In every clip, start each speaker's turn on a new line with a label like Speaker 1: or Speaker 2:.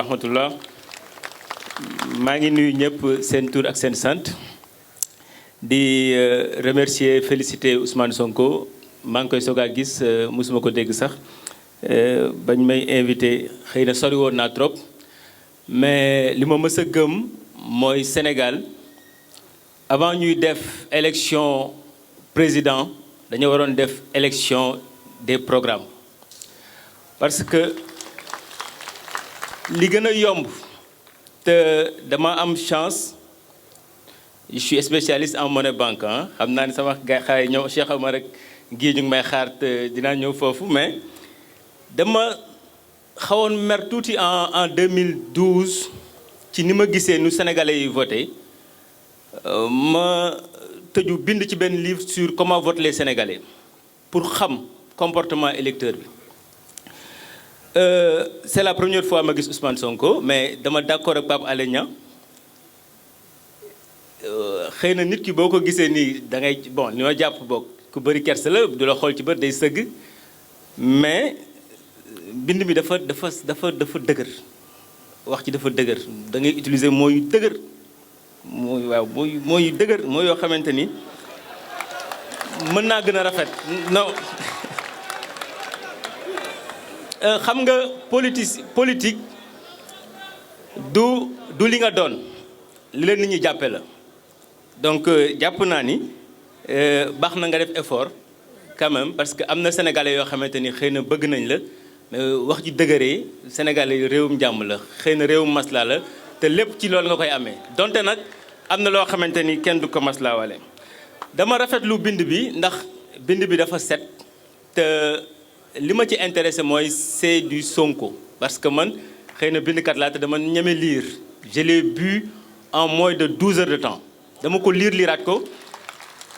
Speaker 1: rahmatullah maa ngi nuyu ñëpp seen tur ak seen sant di remercier féliciter Ousmane Sonko maa ngi koy soog a gis mosuma ko dégg sax bañ may invité xëy na sori woon naa trop mais li ma mës a gëm mooy Sénégal avant ñuy def élection président dañoo waroon def élection des programmes parce que li gën a yomb te dama am chance je suis spécialiste en monnaie banque xam naa ni sama xaay ñëw Cheikh Omar rek gii ñu ngi may xaar te dinaa ñëw foofu mais dama xawoon mer tuuti en 2012 ci ni ma gisee nu sénégalais yi voté ma tëju bind ci benn livre sur comment votent les sénégalais pour xam comportement électeur bi. C'est la première fois ma gis Ousmane Sonko mais dama d'accord ak Pape Alé Niang xëy na nit ki boo ko gisee nii da ngay bon li ma jàpp bokk ku bëri kersa la du la xool ci bët day sëgg mais bind mi dafa dëgër wax ci dafa dëgër da ngay utiliser mooy dëgër mooy waaw mooy dëgër mooy yoo xamante ni mën naa gën a rafet non. xam nga politique du li nga doon li leen nit ñi jàppe la donc jàpp naa ni baax na nga def effort quand même parce que am na sénégalais yoo xamante ni xëy na bëgg nañ la mais wax ji dëgëree sénégalais réewum jàmm la xëy na réewum maslaa la te lépp ci loolu nga koy amee donte nag am na loo xamante ni kenn du ko maslaa wale dama rafetlu bind bi ndax bind bi dafa set te li ma ci intéressé mooy c'est du Sonko parce que man xëy na bindkat laa te dama ñeme lire je l'ai bu en moins de 12 heures de temps dama ko liiraat ko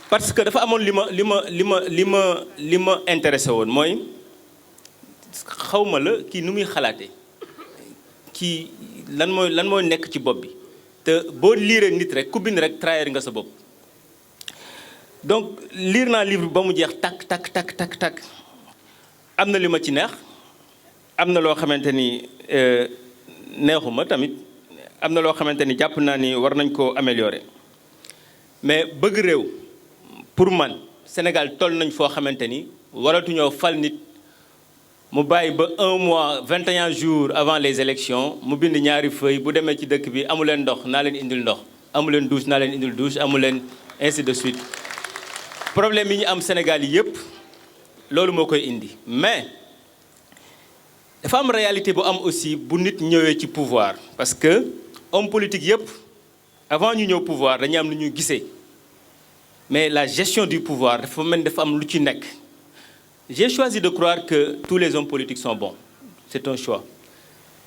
Speaker 1: parce que dafa amoon li ma intéressé woon mooy xawma la kii nu muy xalaatee kii lan mooy nekk ci bopp bi te boo liiree nit rek ku bind rek trahir nga sa bopp donc lire naa livre ba mu jeex takk am na li ma ci neex am na loo xamante ni neexuma tamit am na loo xamante ni jàpp naa ni war nañ koo améliorer mais bëgg réew pour man Sénégal toll nañ foo xamante ni waratuñoo fal nit mu bàyyi ba 1 mois 21 jours avant les élections mu bind ñaari feuille bu demee ci dëkk bi amu leen ndox naa leen indil ndox amu leen douche naa leen indil douche amu leen ainsi de suite problème yi ñu am Sénégal yi yëpp. loolu moo koy indi mais dafa am réalité bu am aussi bu nit ñëwee ci pouvoir parce que homme politique yëpp avant ñu ñëw pouvoir dañu am lu ñu gisee mais la gestion du pouvoir dafa mel dafa am lu ci nekk. J'ai choisi de croire que tous les hommes politiques sont bons c'est un choix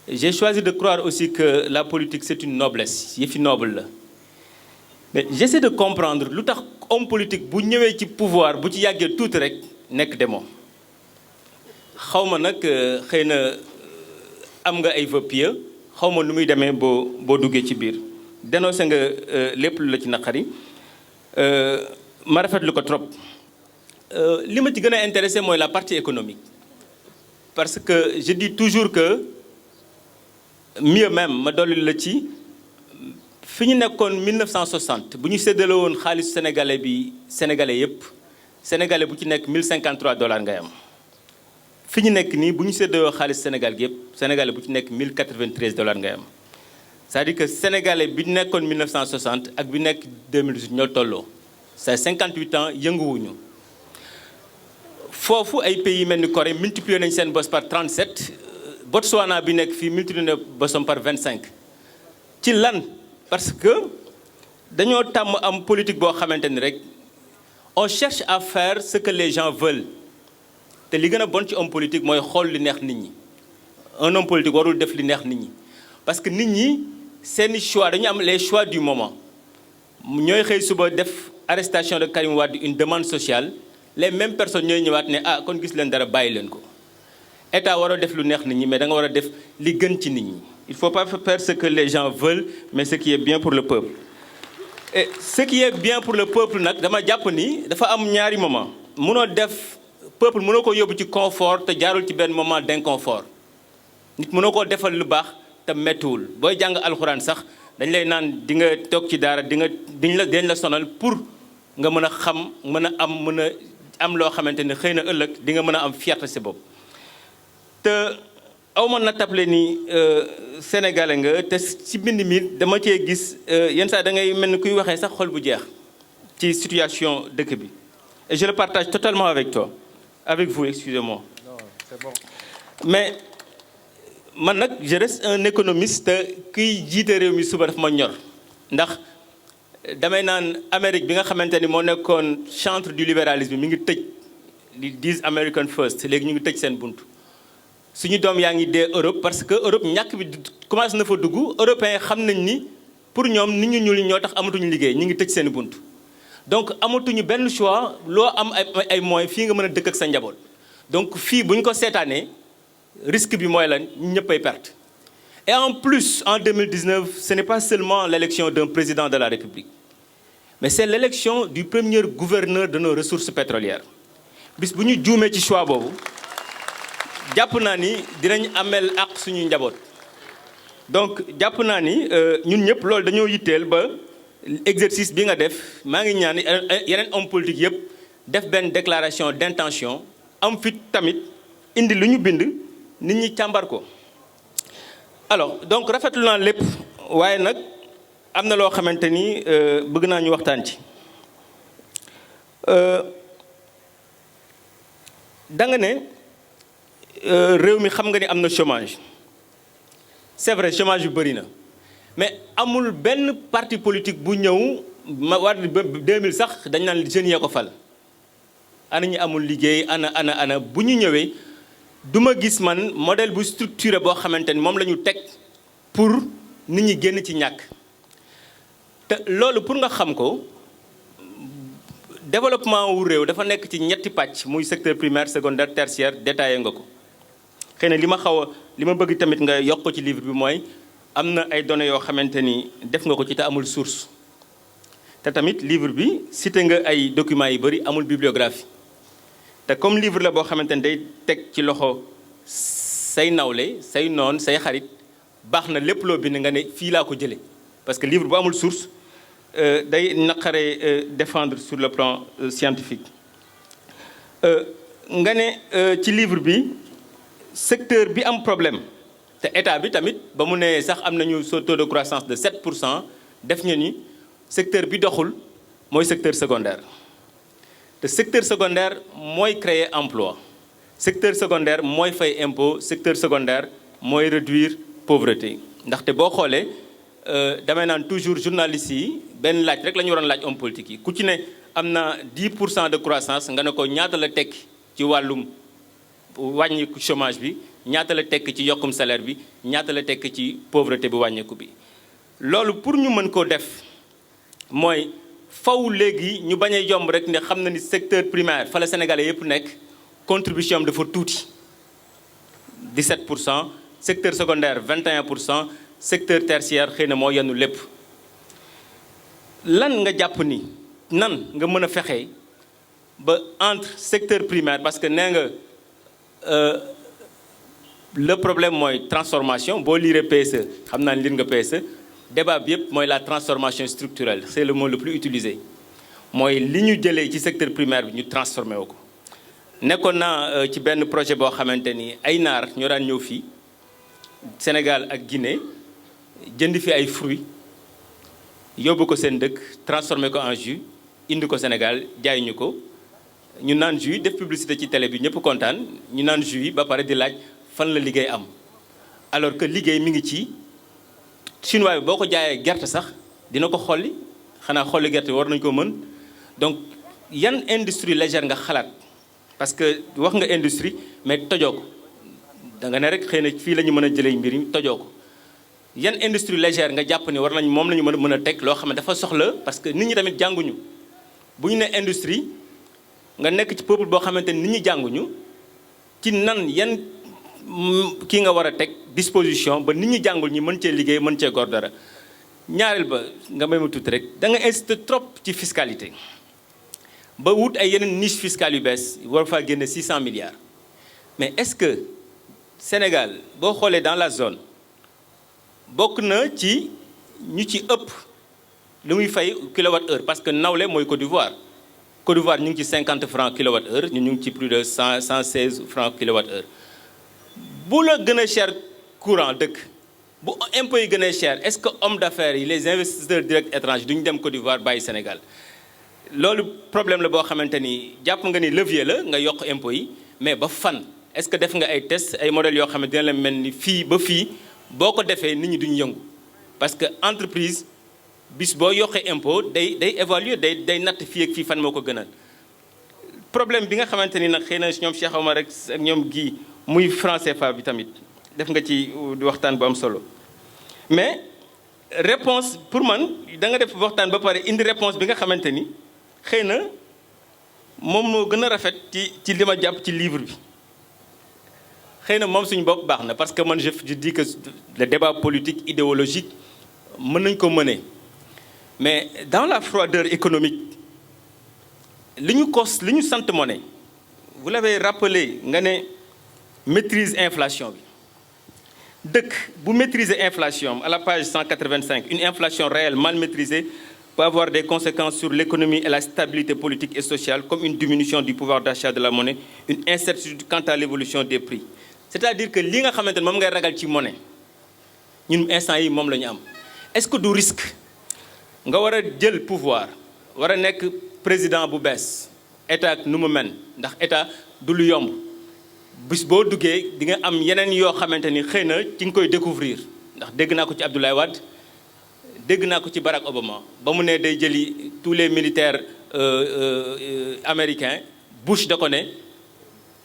Speaker 1: j'ai choisi de croire aussi que la politique c'est une noblesse yëfi noble la mais j'essaie de comprendre lu tax homme politique bu ñëwee ci pouvoir bu ci yàggee tuuti rek. nekk démon xaw ma nag xëy na am nga ay vœux pieux xaw ma nu muy demee boo duggee ci biir dénoncé nga lépp lu la ci naqari ma rafetlu ko trop li ma ci gën a intéressé mooy la partie économique parce que je dis toujours que mieux même ma dolli la ci fi ñu nekkoon 1960 bu ñu séddale woon xaalis sénégalais yépp Sénégalais bu ci nekk $1053 ngay am fi ñu nekk nii bu ñu séddoo xaalis Sénégal gi yëpp Sénégalais bu ci nekk $1093 ngay am c'est-à-dire que Sénégalais bi nekkoon 1960 ak bi nekk 2018 ñoo tolloo c'est 58 ans yënguwuñu foofu ay pays mel ni Corée multiplié nañ seen bos par 37 Botswana bi nekk fii multiplié na bosam par 25 ci lan parce que dañoo tàmm am politique boo xamante ni rek. On cherche à faire ce que les gens veulent te li gën a bon ci homme politique mooy xool li neex nit ñi un homme politique warul def li neex nit ñi parce que nit ñi seeni choix dañu am les choix du moment ñooy xëy suba def arrestation de Karim Wade une demande sociale les mêmes personnes ñooy ñëwaat ne ah kon gis leen dara bàyyi leen ko état waroo def lu neex nit ñi mais da nga war a def li gën ci nit ñi il faut pas faire ce que les gens veulent mais ce qui est bien pour le peuple. Et ce qui est bien pour le peuple nag dama jàpp ni dafa am ñaari moment mënoo def peuple mënoo ko yóbbu ci confort te jaarul ci benn moment d'inconfort nit mënoo koo defal lu baax te mettiwul booy jàng alxuraan sax dañ lay naan di nga toog ci daara dañ la sonal pour nga mën a xam mën a am loo xamante ni xëy na ëllëg di nga mën a am fierté si bopp. te aw ma na table ni sénégalais nga te ci bind mi dama cee gis yenn saa da ngay mel ni kuy waxee sax xol bu jeex ci situation dëkk bi et je le partage totalement avec toi avec vous excusez-moi.
Speaker 2: Non, c'est bon.
Speaker 1: Mais man nag je reste un économiste kiy jiite réew mi suba daf ma ñor ndax damay naan Amérique bi nga xamante ni moo nekkoon chantre du libéralisme mi ngi tëj li disent American First léegi ñu ngi tëj seen bunt suñu doom yaa ngi dee Europe parce que Europe ñàkk bi commencé na fa dugg européens xam nañ ni pour ñoom nit ñu ñuul ñoo tax amatuñu liggéey ñu ngi tëj seen bunt donc amatuñu benn choix loo am ay moyens fii nga mën a dëkk ak sa njaboot donc fii bu ñu ko seetaanee risque bi mooy lan ñëpp ay perte. Et en plus en 2019 ce n'est pas seulement l'élection d'un président de la République mais c'est l'élection du premier gouverneur de nos ressources pétrolières bis bu ñu juumee ci choix boobu jàpp naa ni dinañ amel ak suñu njaboot donc jàpp naa ni ñun ñëpp loolu dañoo yitteel ba exercice bi nga def maa ngi ñaan yeneen homme politique yëpp def benn déclaration d'intention am fit tamit indi lu ñu bind nit ñi càmbar ko. alors donc rafetlu naa lépp waaye nag am na loo xamante ni bëgg naa ñu waxtaan ci da nga ne réew mi xam nga ni am na chômage c'est vrai chômage yu bëri na mais amul benn parti politique bu ñëw ma war 2000 sax dañ naan jeunes yee ko fal ana ñi amul liggéey ana bu ñu ñëwee du ma gis man modèle bu structuré boo xamante ni moom la ñu teg pour nit ñi génn ci ñàkk te loolu pour nga xam ko développement wu réew dafa nekk ci ñetti pàcc muy secteur primaire secondaire tertiaire détaillé nga ko xëy na li ma bëgg tamit nga yokk ko ci livre bi mooy am na ay données yoo xamante ni def nga ko ci te amul source te tamit livre bi cité nga ay documents yu bëri amul bibliographie te comme livre la boo xamante ni day teg ci loxo say nawle say noon say xarit baax na lépp loo bind nga ne fii laa ko jëlee parce que livre bu amul source day naqare défendre sur le plan scientifique nga ne ci livre bi secteur bi am problème te état bi tamit ba mu ne sax am nañu taux de croissance de 7% def ñu ni secteur bi doxul mooy secteur secondaire te secteur secondaire mooy créer emploi secteur secondaire mooy fay impôt secteur secondaire mooy réduire pauvreté ndaxte boo xoolee damay naan toujours journalistes yi benn laaj rek la ñu waroon laaj homme politique yi ku ci ne am na 10% de croissance nga ne ko ñaata la tekki ci wàllum wàññi chômage bi ñaata la tekki ci yokkum salaire bi ñaata la tekki ci pauvreté bi wàññeeku bi loolu pour ñu mën koo def mooy faw léegi ñu bañ a yomb rek ne xam na ni secteur primaire fa la sénégalais yëpp nekk contribution am dafa tuuti 17% secteur secondaire 21% secteur tertiaire xëy na moo yenu lépp lan nga jàpp ni nan nga mën a fexe ba entre secteur primaire parce que nee nga le problème mooy transformation boo liiree PSE xam naa ne liir nga PSE débat bi yëpp mooy la transformation structurelle c'est le mot le plus utilisé mooy li ñu jëlee ci secteur primaire bi ñu transformé wu ko nekkoon naa ci benn projet boo xamante ni ay naar ñoo daan ñëw fii Sénégal ak Guinée jënd fi ay fruits yóbbu ko seen dëkk transformé ko en jus indi ko Sénégal jaay ñu ko ñu naan jus def publicité ci télé bi ñëpp kontaan ñu naan jus yi ba pare di laaj fan la liggéey am alors que liggéey mi ngi ci chinois bi boo ko jaayee gerte sax dina ko xolli xanaa xolli gerte war nañu ko mën donc yan industrie légère nga xalaat parce que wax nga industrie mais tojoo ko da nga ne rek xëy na fii la ñu mën a jëlee mbir yi tojoo ko yan industrie légère nga jàpp ni war nañ moom la ñu mën a teg loo xam ne dafa soxla parce que nit ñi tamit jànguñu bu ñu ne industrie nga nekk ci peuple boo xamante ni nit ñi jànguñu ci nan yan kii nga war a teg disposition ba nit ñi jàngul ñi mën cee liggéey mën cee gor dara ñaareel ba nga may ma tuuti rek da nga incité trop ci fiscalité ba wut ay yeneen niche fiscale yu bees war faa génne 600 milliards mais est-ce que Sénégal boo xoolee dans la zone bokk na ci ñu ci ëpp lu muy fay kilowatt heure parce que nawle mooy Côte d'Ivoire ñu ngi ci 50 francs kilowatt heure ñu ngi ci plus de 116 francs kilowatt heure bu la gën a cher courant dëkk bu impôts yi gën a cher est-ce que hommes d'affaires yi les investisseurs directs étrangers duñu dem Côte d'Ivoire bàyyi Sénégal loolu problème la boo xamante ni jàpp nga ni levier la nga yokk impôts yi mais ba fan est-ce que def nga ay tests ay modèles yoo xam ne dina la mel ni fii ba fii boo ko defee nit ñi duñu yëngu parce que entreprise bis boo yokkee impôt day évaluer day natt fii ak fii fan moo ko gënal problème bi nga xamante ni nag xëy na ñoom Cheikh Omar rek ak ñoom gii muy franc CFA bi tamit def nga ci waxtaan bu am solo mais réponse pour man da nga def waxtaan ba pare indi réponse bi nga xamante ni xëy na moom moo gën a rafet ci li ma jàpp ci livre bi xëy na moom suñu bopp baax na parce que man je dis que le débat politique idéologique mën nañ ko mener mais dans la froideur économique li ñu sant monnaie vous l'avez rappelé nga ne maîtrise inflation bi dëkk bu maîtriser inflation à la page 185 une inflation réelle mal maîtrisée peut avoir des conséquences sur l'économie et la stabilité politique et sociale comme une diminution du pouvoir d'achat de la monnaie une incertitude quant à l'évolution des prix c'est-à-dire que li nga xamante ne moom ngay ragal ci monnaie ñun instant yi moom la ñu am est-ce que du risque nga war a jël pouvoir war a nekk président bu bees état nu mu mel ndax état du lu yomb bis boo duggee di nga am yeneen yoo xamante ni xëy na ci nga koy découvrir ndax dégg naa ko ci Abdoulaye Wade dégg naa ko ci Barack Obama ba mu ne day jëli tous les militaires américains Bush da ko ne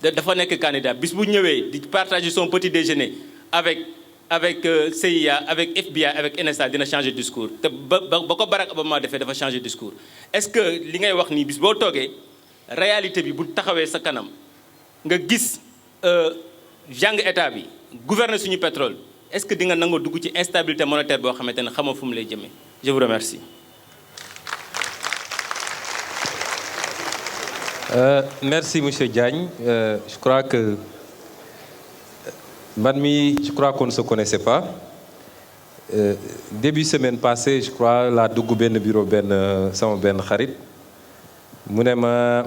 Speaker 1: dafa nekk candidat bis bu ñëwee di partager son petit déjeuner avec CIA avec FBI avec NSA dina changer discours te ba ko Barack Obama defee dafa changer discours est-ce que li ngay wax nii bis boo toogee réalité bi bu taxawee sa kanam nga gis jàng état bi gouverner suñu pétrole est-ce que di nga nangoo dugg ci instabilité monétaire boo xamante ne xamoo fu mu lay jëmee je vous remercie.
Speaker 2: Merci monsieur Diagne je crois que je crois qu'on ne se connaissait pas début semaine passée je crois laa dugg benn bureau sama benn xarit mu ne ma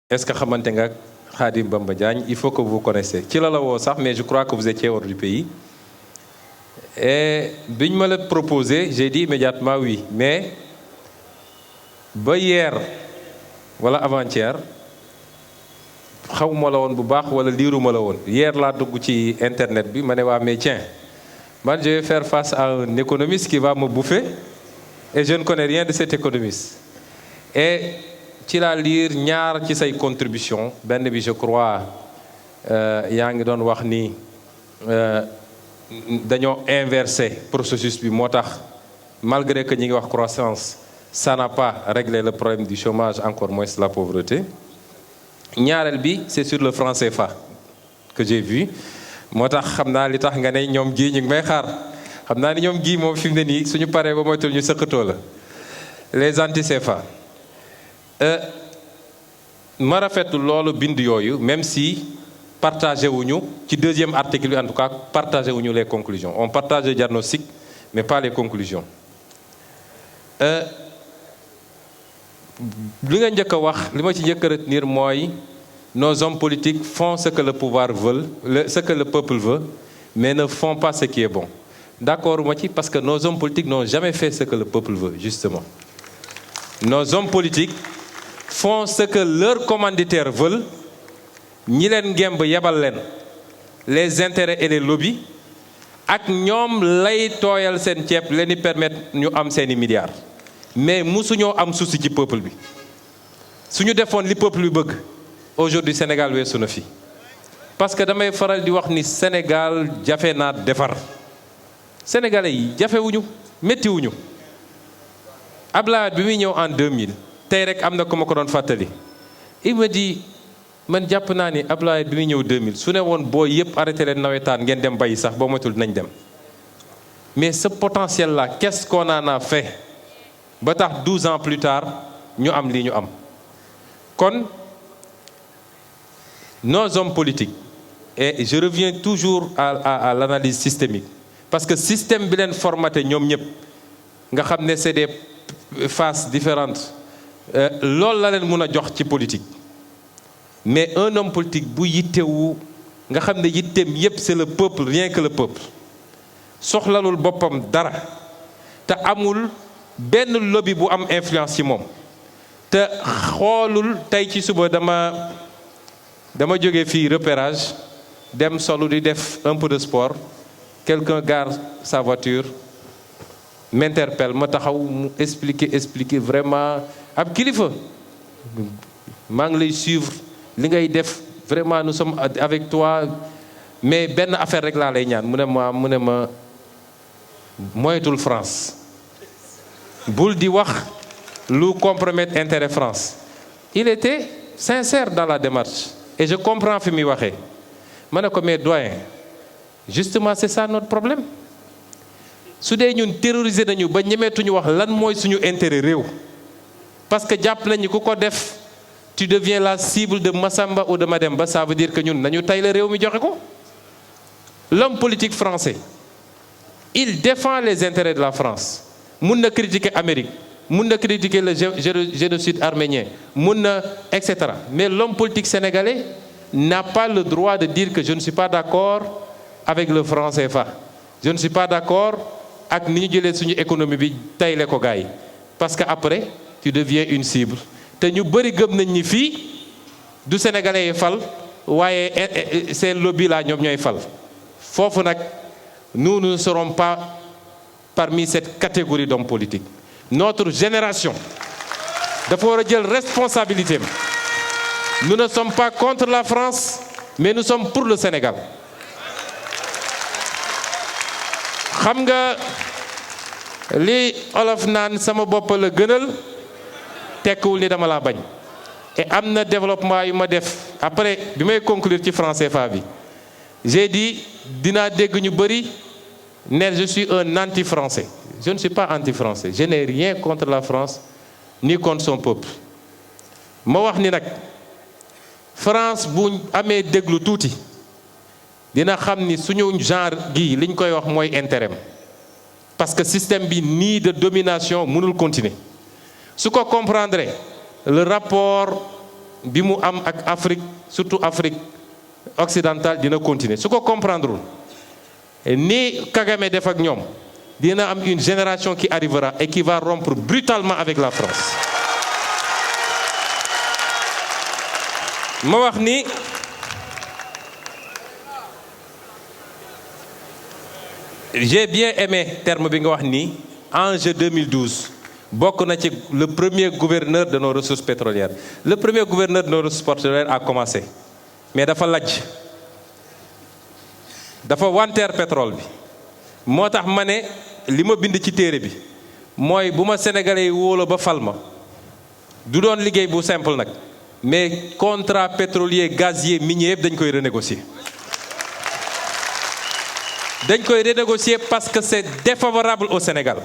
Speaker 2: est-ce que xamante nga Khadim Bamba Diagne il faut que vous connaissez ci la woo sax mais je crois que vous étiez hors du pays et biñ ma la proposé j'ai dit immédiatement oui mais ba hier wala avant-hier xawma la woon bu baax wala liiruma la woon hier laa dugg ci internet bi ma ne waa mais tiens man je vais faire face à un économiste qui va me bouffer et je ne connais rien de cet économiste et ci laa lire ñaar ci say contribution benn bi je crois yaa ngi doon wax ni dañoo inversé processus bi moo tax malgré que ñi ngi wax croissance ça n'a pas réglé le problème du chômage encore moins la pauvreté ñaareel bi c'est sur le franc CFA que j'ai vu moo tax xam naa li tax nga ne ñoom gii ñu ngi may xaar xam naa ni ñoom gii moom fi mu ne nii suñu paree ba moytul ñu sëqatoo la les anti CFA ma rafetlu loolu bind yooyu même si partagé wuñu ci deuxième article bi en tout cas partagé wuñu les conclusions on partage le diagnostic mais pas les conclusions li nga njëkk a wax li ma ci njëkk a retenir mooy nos hommes politiques font ce que le pouvoir veut ce que le peuple veut mais ne font pas ce qui est bon d'accord ma ci parce que nos hommes politiques n'ont jamais fait ce que le peuple veut justement nos hommes politiques font ce que leurs commanditaires veulent ñi leen ngemb yebal leen les intérêts et les lobbies ak ñoom lay tooyal seen ceeb leen di permettre ñu am seeni milliards mais musuñoo am souci ci peuple bi suñu defoon li peuple bi bëgg aujourd'hui Sénégal weesu na fi parce que damay faral di wax ni Sénégal jafe naa defar sénégalais yi jafewuñu méttiwuñu Abdoulaye bi muy ñëw en 2000 tey rek am na ku ma ko doon fàttali il me dit man jàpp naa ni Abdoulaye bi muy ñëw 2000 su ne woon boo yëpp arrêté leen nawetaan ngeen dem bayi sax boo moytul dinañ dem mais ce potentiel là qu'est-ce qu'on en a fait ba tax 12 ans plus tard ñu am lii ñu am kon nos hommes politiques et je reviens toujours à l'analyse systémique parce que système bi leen formaté ñoom ñëpp nga xam ne c'est des faces différentes loolu la leen mun a jox ci politique mais un homme politique bu yittewu nga xam ne yitteem yépp c'est le peuple rien que le peuple soxlalul boppam dara te amul benn lobby bu am influence ci moom te xoolul tey ci suba dama jóge fii repérage dem solu di def un peu de sport quelqu'un gare sa voiture m'interpelle ma taxaw mu expliquer vraiment ab kilifa maa ngi lay suivre li ngay def vraiment nous sommes avec toi mais benn affaire rek laa lay ñaan mu ne ma moytul France bul di wax lu compromettre intérêt France. Il était sincère dans la démarche et je comprends fi muy waxee ma ne ko mais doyen justement c'est ça notre problème su dee ñun terroriser nañu ba ñemeetuñu wax lan mooy suñu intérêt réew parce que jàpp nañu ku ko def tu deviens la cible de Massamba ou de Mademba, ça veut dire que ñun nañu tay la réew mi joxe ko. L'homme politique français il défend les intérêts de la France mun na critiquer Amérique mun na critiquer le génocide arménien mun na et cetera mais l'homme politique sénégalais n'a pas le droit de dire que je ne suis pas d'accord avec le franc CFA, je ne suis pas d'accord ak ni ñu jëlee suñu économie bi tayle ko gars yi parce que après tu deviens une cible te ñu bëri gëm nañ ni fii du sénégalais yi fal waaye seen lobby la ñoom ñooy fal foofu nag nous ne serons pas parmi cette catégorie d'hommes politiques. Notre génération dafa war a jël responsabilité. Nous ne sommes pas contre la France mais nous sommes pour le Sénégal. xam nga li olof naan sama bopp la gënal tekkiwul ni dama laa bañ et am na développement yu ma def après bi may conclure ci franc CFA bi j'ai dit dinaa dégg ñu bëri ne je suis un anti-français. Je ne suis pas anti-français, je n'ai rien contre la France ni contre son peuple. ma wax ni nag France bu amee déglu tuuti dina xam ni suñu genre gi liñ koy wax mooy intérêt parce que système bi nii de domination mënul continuer su ko comprendre le rapport bi mu am ak Afrique surtout Afrique occidentale dina continuer su ko comprendre ni Kagame def ak ñoom dina am une génération qui arrivera et qui va rompre brutalement avec la France. ma wax ni j'ai bien aimé terme bi nga wax ni enjeu 2012 bokk na ci le premier gouverneur de nos ressources pétrolières. Le premier gouverneur de nos ressources pétrolières a commencé mais dafa lajj dafa wanteer pétrole bi moo tax ma ne li ma bind ci téere bi mooy bu ma sénégalais yi wóolo ba fal ma du doon liggéey bu simple nag mais contrat pétrolier gazier minier yëpp dañ koy renégocier. dañ koy renégocier parce que c'est défavorable au Sénégal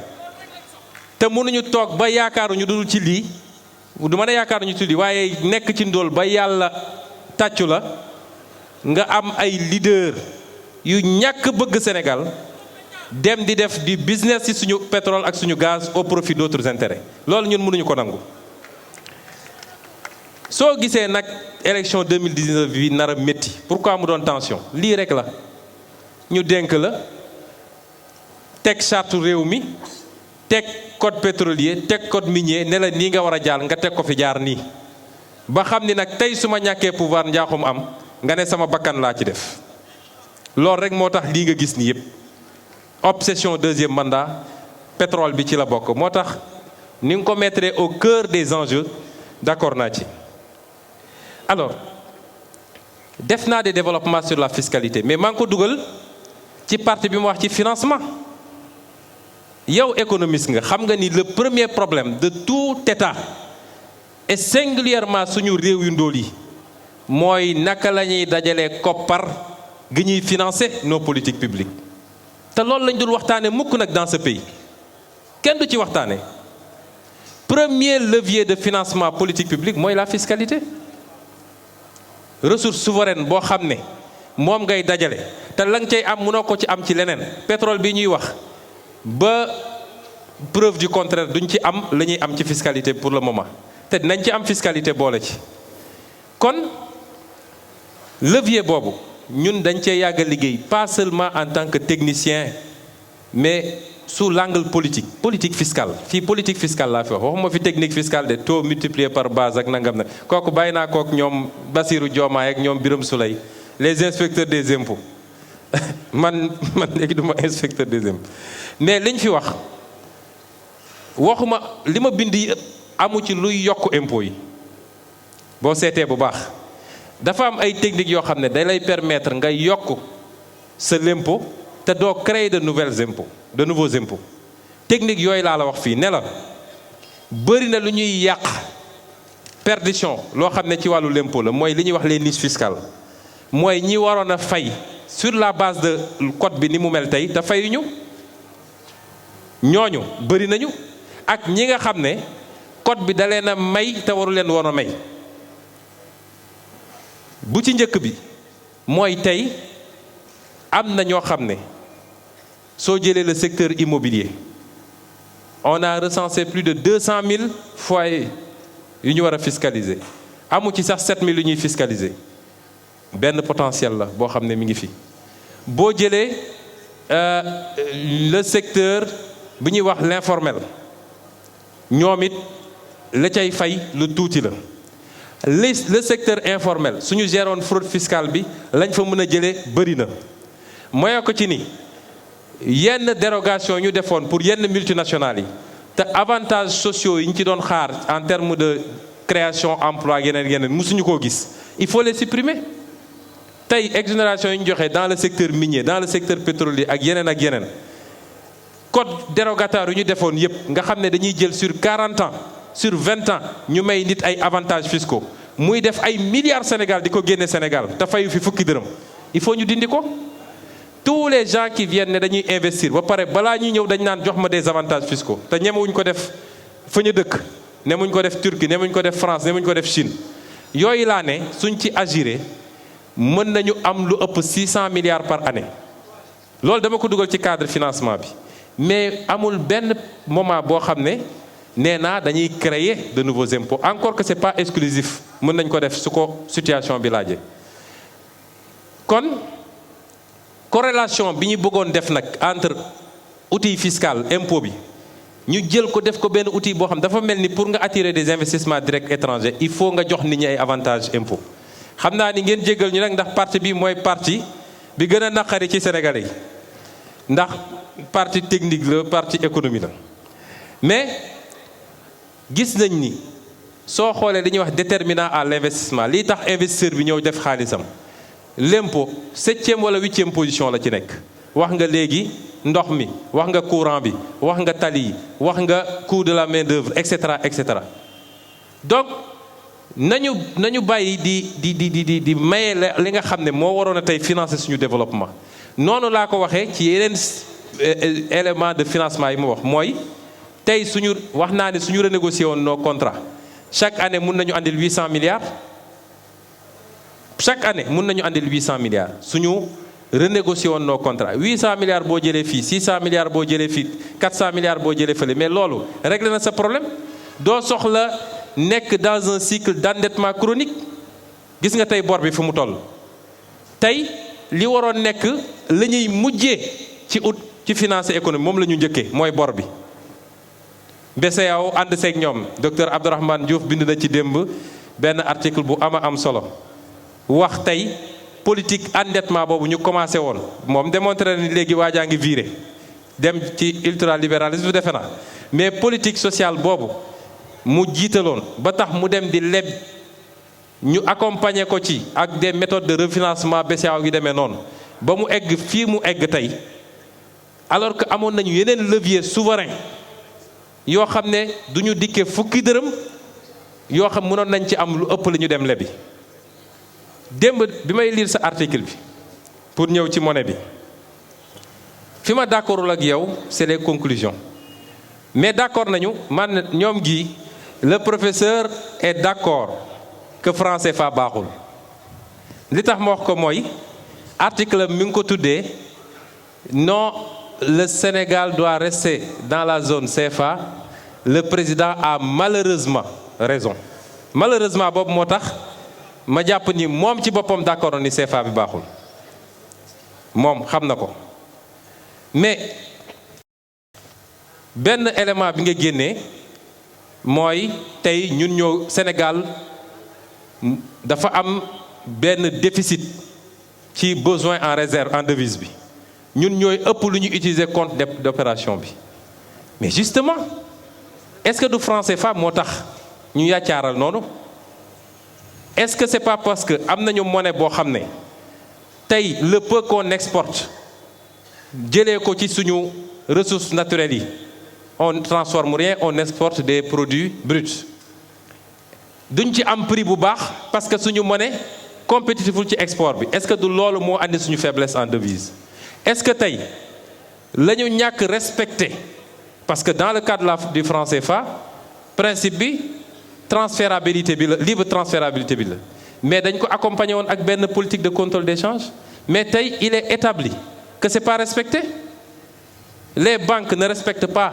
Speaker 2: te mënuñu toog ba yaakaaruñu dul ci lii du mën a yaakaaruñu ci lii waaye nekk ci ndóol ba yàlla tàccu la nga am ay leader yu ñàkk bëgg Sénégal dem di def du business ci suñu pétrole ak suñu gaz au profit d'autres intérêts loolu ñun mënuñu ko nangu. soo gisee nag élection 2019 bi nar a métti pourquoi mu doon tension lii rek la ñu dénk la teg charte réew mi teg code pétrolier teg code minier ne la nii nga war a jaar nga teg ko fi jaar nii ba xam ni nag tey su ma ñàkkee pouvoir njaaxum am nga ne sama bakkan laa ci def loolu rek moo tax lii nga gis ni yëpp obsession deuxième mandat pétrole bi ci la bokk moo tax ni nga ko mettre au cœur des enjeux d'accord naa ci. alors def naa des développements sur la fiscalité mais maa ngi ko dugal ci partie bi mu wax ci financement yow économiste nga xam nga ni le premier problème de tout État et singulièrement suñu réew yu ndóol yi mooy naka la ñuy dajalee koppar gi ñuy financer nos politiques publiques te loolu lañ dul waxtaane mukk nag dans ce pays kenn du ci waxtaane premier levier de financement politique publique mooy la fiscalité ressource souveraine boo xam ne moom ngay dajale te la nga cay am mënoo ko ci am ci leneen. pétrole bi ñuy wax ba preuve du contraire duñ ci am la ñuy am ci fiscalité pour le moment te dinañ ci am fiscalité boole ci. kon levier boobu ñun dañ cee yàgg a liggéey pas seulement en tant que technicien mais sous l'angle politique fiscale. fii politique fiscale laa fi wax waxuma fi technique fiscale de taux multiplié par base ak nangam nag kooku bàyyi naa kook ñoom Bassirou Diomaye ak ñoom Birame Souleye les inspecteurs des impôts man léegi duma inspecteur des impôts. mais liñ fi wax waxuma li ma bind yi amu ci luy yokk impôts yi boo seetee bu baax dafa am ay techniques yoo xam ne day lay permettre nga yokk sa l'impôt te doo créer de nouveaux impôts technique yooyu laa la wax fii ne la bëri na lu ñuy yàq perdition loo xam ne ci wàllu l'impôt la mooy li ñuy wax les niches fiscales mooy ñi waroon a fay sur la base de code bi ni mu mel tey te fayuñu ñooñu bëri nañu ak ñi nga xam ne code bi da leen a may te waru leen woon a may. bu ci njëkk bi mooy tey am na ñoo xam ne soo jëlee le secteur immobilier on a recensé plus de 200 000 foyers yu ñu war a fiscaliser amu ci sax 7 000 yu ñuy fiscaliser benn potentiel la boo xam ne mi ngi fi. boo jëlee le secteur bi ñuy wax l'informel ñoom it la cay fay lu tuuti la. le secteur informel suñu géroon fraude fiscale bi lañ fa mën a jëlee bëri na mooy ko ci ni yenn dérogation ñu defoon pour yenn multinationales yi te avantages sociaux yi ñu ci doon xaar en termes de création emploi yeneen mësuñu koo gis il faut les supprimer. tey exonération yi ñu joxe dans le secteur minier dans le secteur pétrolier ak yeneen code dérogatoire yu ñu defoon yépp nga xam ne dañuy jël sur 40 ans sur 20 ans ñu may nit ay avantages fiscaux muy def ay milliards Sénégal di ko génne Sénégal te fayu fi fukki dërëm il faut ñu dindi ko. tous les gens qui viennent ne dañuy investir ba pare balaa ñuy ñëw dañ naan jox ma des avantages fiscaux te ñemewuñ ko def fa ñu dëkk ñemewuñ ko def Turquie ñemewuñ ko def France ñemewuñ ko def Chine yooyu laa ne suñ ci agiré mën nañu am lu ëpp 600 milliards par année. loolu dama ko dugal ci cadre financement bi mais amul benn moment boo xam ne nee naa dañuy créer de nouveaux impôts encore que c'est pas exclusif mën nañ ko def su ko situation bi laajee. kon corrélation bi ñu bëggoon def nag entre outil fiscal impôt bi ñu jël ko def ko benn outil boo xam dafa mel ni pour nga attirer des investissements directs étrangers il faut nga jox nit ñi ay avantages impôt. xam naa ni ngeen jéggal ñu nag ndax parti bi mooy parti bi gën a naqari ci Sénégalais yi ndax parti technique la parti économie la mais gis nañ ni soo xoolee li ñuy wax déterminant à l'investissement lii tax investisseur bi ñëw def xaalisam l'impôt 7e wala 8e position la ci nekk. wax nga léegi ndox mi wax nga courant bi wax nga tali yi wax nga coût de la main d'œuvre et cetera donc nañu bàyyi di maye li nga xam ne moo waroon a tey financer suñu développement. noonu laa ko waxee ci yeneen élément de financement yi mu wax mooy tey suñu wax naa ne suñu renégocier woon nos contrats chaque année mun nañu andil 800 milliards chaque année mun nañu andil 800 milliards suñu renégocier woon nos contrats 800 milliards boo jëlee fii 600 milliards boo jëlee fii 400 milliards boo jëlee fële mais loolu réglé na sa problème doo soxla nekk dans un cycle d'endettement chronique. gis nga tey bor bi fu mu toll tey li waroon nekk la ñuy mujjee ci financer économie moom la ñu njëkkee mooy bor bi. BCEAO ànd seeg ñoom docteur Abdourahmane Diouf bind na ci démb benn article bu am solo wax tey politique endettement boobu ñu commencé woon moom démontré ni léegi waajaa ngi viré dem ci ultralibéralisme defe na mais politique sociale boobu mu jiitaloon ba tax mu dem di leb ñu accompagner ko ci ak des méthodes de refinancement BCEAO gi demee noonu ba mu egg fii mu egg tey alors que amoon nañu yeneen levier souverain yoo xam ne du ñu dikkee fukki dërëm yoo xam mënoon nañ ci am lu ëpp la ñu dem lebi. démb bi may lire sa article bi pour ñëw ci monnaie bi fi ma d'accordul ak yow c'est les conclusions mais d'accord nañu man ñoom gi le professeur est d'accord que franc CFA baaxul li tax ma wax ko mooy article mi ngi ko tuddee non, le Sénégal doit rester dans la zone CFA. Le président a malheureusement raison. Malheureusement boobu moo tax ma jàpp ni moom ci boppam d'accord ni CFA bi baaxul moom xam na ko mais benn élément bi nga génnee mooy tey ñun ñoo Sénégal dafa am benn déficit ci besoin en réserve en devise bi ñun ñooy ëpp lu ñu utiliser compte d'opération bi mais justement est-ce que du franc CFA moo tax ñu yàccaaral noonu est-ce que c'est pas parce que am nañu monnaie boo xam ne tey le peu qu'on exporte jëlee ko ci suñu ressources naturelles yi on transforme rien, on exporte des produits bruts duñ ci am prix bu baax parce que suñu monnaie compétitiful ci export bi est-ce que du loolu moo andi suñu faiblesse en devise est-ce que tey la ñu ñàkk respecté parce que dans le cadre du franc CFA principe bi transférabilité bi la libre transférabilité bi la mais dañ ko accompagner woon ak benn politique de contrôle d'échange mais tey il est établi que c'est pas respecté les banques ne respectent pas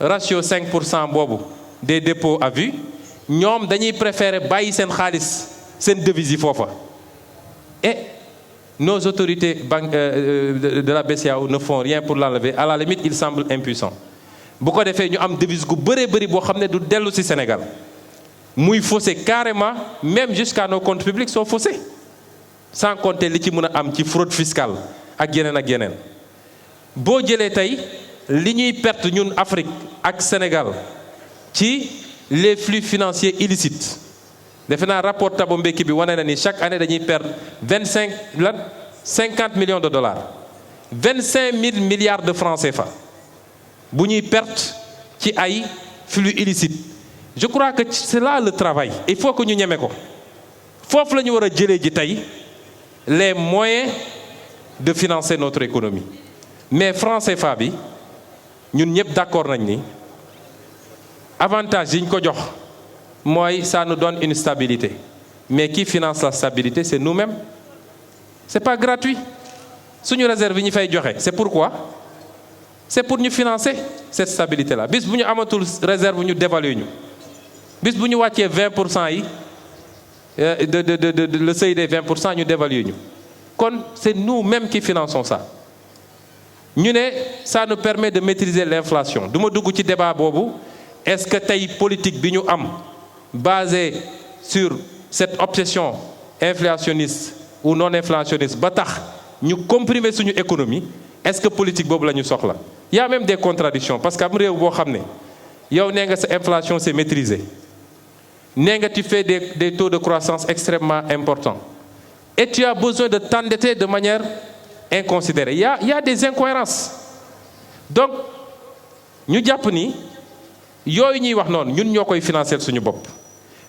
Speaker 2: ratio 5% boobu des dépôts à vue ñoom dañuy préférer bàyyi seen xaalis seen devise yi foofa et nos autorités de la BCEAO ne font rien pour l'enlever à la limite ils semblent impuissants bu ko defee ñu am devise gu bëree bëri boo xam ne du dellu ci Sénégal muy faussé carrément même jusqu'à nos comptes publics sont faussés sans compter li ci mën a am ci fraude fiscale ak yeneen boo jëlee tey li ñuy perte ñun Afrique ak Sénégal ci les flux financiers illicites defe naa rapport Thabo Mbeki bi wane na ni chaque année dañuy perdre 50 millions de dollars 25 000 milliards de francs CFA bu ñuy perte ci ay flux illicites je crois que c'est là le travail il faut que ñu ñeme ko foofu la ñu war a jëlee ji tey les moyens de financer notre économie mais franc CFA bi ñun ñëpp d'accord nañ ni avantage yi ñu ko jox mooy ça nous donne une stabilité mais qui finance la stabilité c'est nous-mêmes c'est pas gratuit suñu réserve yi ñu fay joxe c'est pourquoi c'est pour ñu financer cette stabilité là bis bu ñu amatul réserve ñu dévaluer ñu bis bu ñu wàccee 20% yi le seuil des 20% ñu dévaluer ñu kon c'est nous-mêmes qui finançons ça ñu ne ça nous permet de maîtriser l'inflation du ma dugg ci débat boobu est-ce que tey politique bi ñu am basée sur cette obsession inflationniste ou non inflationniste ba tax ñu comprimer suñu économie est-ce que politique boobu la ñu soxla y a même des contradictions parce que am réew boo xam ne yow nee nga sa inflation c'est maîtrisé nee nga tu fais des taux de croissance extrêmement importants et tu as besoin de t'endetter de manière inconsidérée il y a des incohérences donc ñu jàpp ni yooyu ñuy wax noonu ñun ñoo koy financer suñu bopp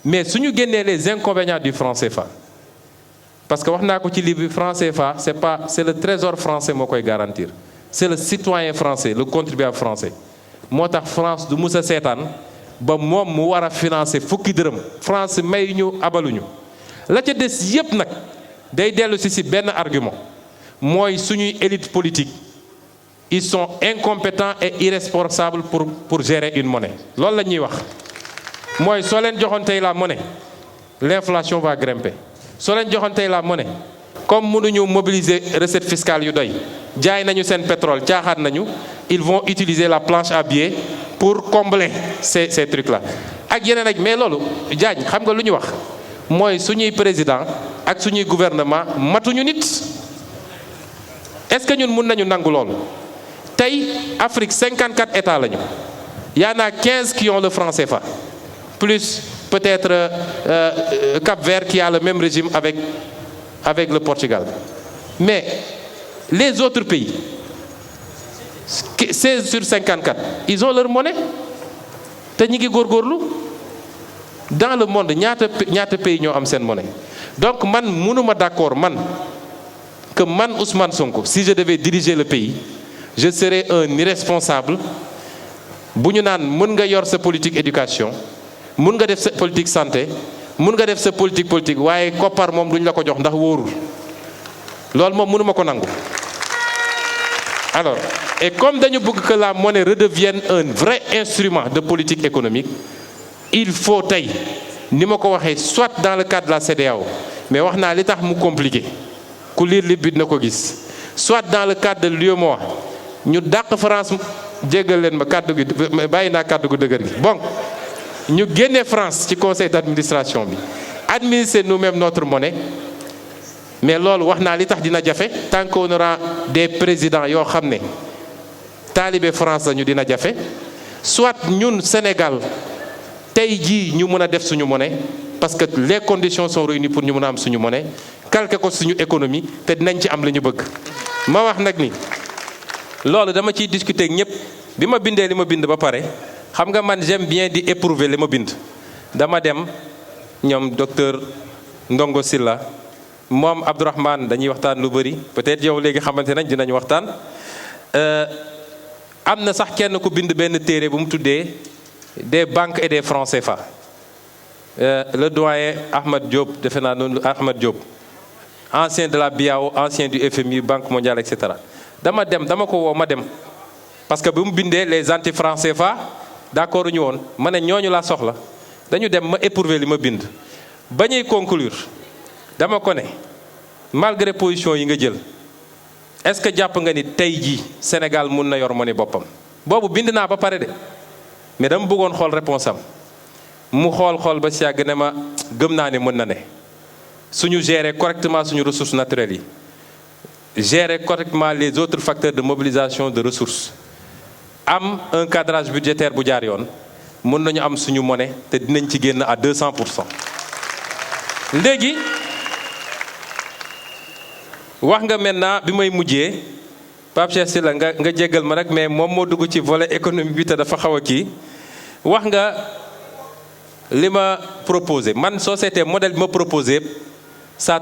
Speaker 2: mais suñu génnee les inconvénients du franc CFA parce que wax naa ko ci livre bi franc CFA c'est le trésor français moo koy garantir c'est le citoyen français le contribuable français moo tax France du mus a seetaan ba moom mu war a financer fukki dërëm France may ñu abaluñu la ca des yépp nag day dellu ci benn argument mooy suñuy élite politique ils sont incompétents et irresponsables pour gérer une monnaie loolu la ñuy wax mooy soo leen joxoon tey la monnaie l'inflation va grimper soo leen joxoon tey la monnaie comme mënuñu mobiliser recette fiscale yu doy jaay nañu seen pétrole caaxaan nañu ils vont utiliser la planche à billets pour combler ces trucs là ak yeneen ak mais loolu Diagne xam nga lu ñu wax mooy suñuy président ak suñuy gouvernement matuñu nit est-ce que ñun mën nañu nangu loolu tey Afrique 54 États lañu y en a 15 qui ont le franc CFA plus peut-être Cap-Vert qui a le même régime avec le Portugal mais les autres pays 16 sur 54 ils ont leur monnaie te ñi ngi góorgóorlu dans le monde ñaata pays ñoo am seen monnaie donc man mënuma d'accord que man Ousmane Sonko si je devais diriger le pays je serais un irresponsable bu ñu naan mën nga yor sa politique éducation mën nga def sa politique santé mën nga def sa politique waaye koppar moom duñ la ko jox ndax wóorul loolu moom mënuma ko nangu. Alors, et comme dañu bëgg que la monnaie redevienne un vrai instrument de politique économique, il faut tey ni ma ko waxee soit dans le cadre de la CEDEAO, mais wax naa li tax mu compliqué ku lire li bit na ko gis, soit dans le cadre de l'UEMOA ñu dàq France, jéggal leen ma kàddu gi bàyyi naa kàddu gu dëgër gi, bon ñu génne France ci conseil d'administration bi, administrer nous-mêmes notre monnaie. Mais loolu wax naa li tax dina jafe tant qu'on aura des présidents yoo xam ne taalibe France la ñu dina jafe, soit ñun Sénégal tey jii ñu mën a def suñu monnaie parce que les conditions sont réunies pour ñu mën a am suñu monnaie, calquer ko suñu économie te dinañ ci am li ñu bëgg. ma wax nag ni loolu dama ciy discuter ak ñëpp bi ma bindee li ma bind ba pare xam nga man j'aime bien di éprouver li ma bind. dama dem ñoom docteur Ndongo Silla moom Abdourahmane dañuy waxtaan lu bëri peut-être yow léegi xamante nañ dinañ waxtaan. am na sax kenn ku bind benn téere bu mu tuddee des banques et des francs CFA. Le doyen Ahmed Diop defe naa noonu Ahmed Diop ancien de la BIAO, ancien du FMI, Banque mondiale, etc. dama ko woo ma dem parce que bi mu bindee les anti francs CFA d'accord ñu woon ma ne ñooñu laa soxla dañu dem ma éprouver li ma bind. ba ñuy conclure dama ko ne malgré position yi nga jël est-ce que jàpp nga ni tey jii Sénégal mun na yor monnaie boppam. boobu bind naa ba pare de mais dama bëggoon xool réponse am mu xool ba si yàgg ne ma gëm naa ne mën na ne suñu gérer correctement suñu ressources naturelles yi gérer correctement les autres facteurs de mobilisation de ressources am un cadrage budgétaire bu jaar yoon mën nañu am suñu monnaie te dinañ ci génn à 200%. léegi wax nga maintenant bi may mujjee Pape Cheikh Sylla nga jéggal ma rek mais moom moo dugg ci volet économique bi te dafa xaw a kii wax nga li ma proposé man société modèle bi ma proposé ça